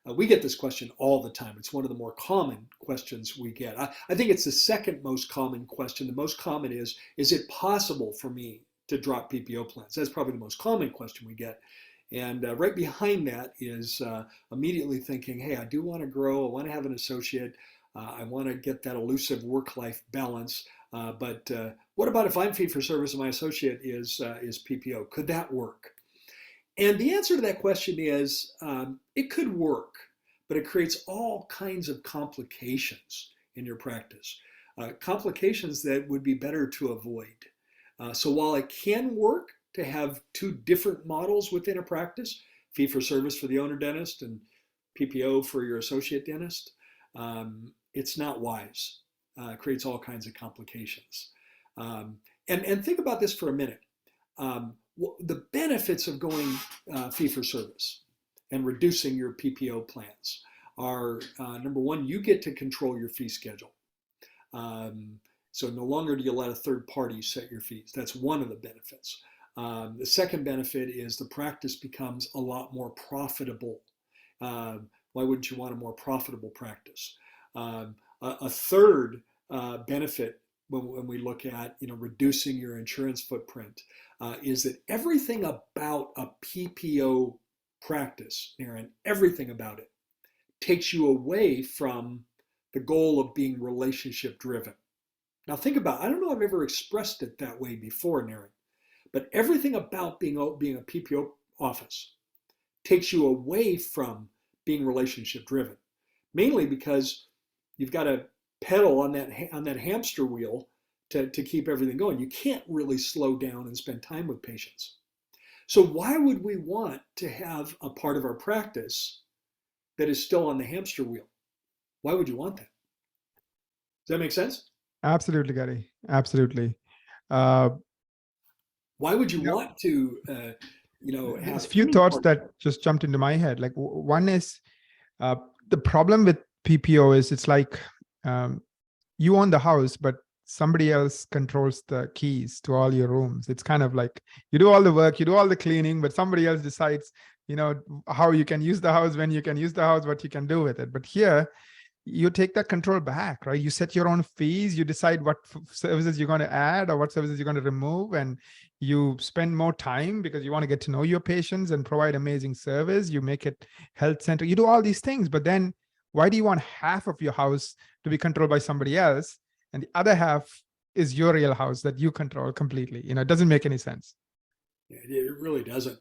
We get this question all the time. It's one of the more common questions we get. I think it's the second most common question. The most common is it possible for me to drop PPO plans? That's probably the most common question we get. And right behind that is immediately thinking, hey, I do want to grow. I want to have an associate. I want to get that elusive work-life balance. But what about if I'm fee for service and my associate is PPO? Could that work? And the answer to that question is it could work, but it creates all kinds of complications in your practice, complications that would be better to avoid. So while it can work to have two different models within a practice, fee for service for the owner dentist and PPO for your associate dentist, it's not wise. It creates all kinds of complications. And think about this for a minute. The benefits of going fee for service and reducing your PPO plans are number one, you get to control your fee schedule. So no longer do you let a third party set your fees. That's one of the benefits. The second benefit is the practice becomes a lot more profitable. Why wouldn't you want a more profitable practice? A third benefit when we look at reducing your insurance footprint is that everything about a PPO practice, Aaron, everything about it takes you away from the goal of being relationship driven. Now think about, I don't know if I've ever expressed it that way before, Aaron, but everything about being a PPO office takes you away from being relationship driven, mainly because you've got to pedal on that hamster wheel to keep everything going. You can't really slow down and spend time with patients. So why would we want to have a part of our practice that is still on the hamster wheel? Why would you want that? Does that make sense? Absolutely, Gary. Absolutely. Why would you want to, have There's a few thoughts that just jumped into my head. Like one is the problem with PPO is it's like you own the house, but somebody else controls the keys to all your rooms. It's kind of like you do all the work, you do all the cleaning, but somebody else decides, how you can use the house, when you can use the house, what you can do with it. But here, you take that control back, right? You set your own fees, you decide what services you're going to add or what services you're going to remove, and you spend more time because you want to get to know your patients and provide amazing service. You make it health center. You do all these things, but then why do you want half of your house to be controlled by somebody else and the other half is your real house that you control completely? It doesn't make any sense. It really doesn't.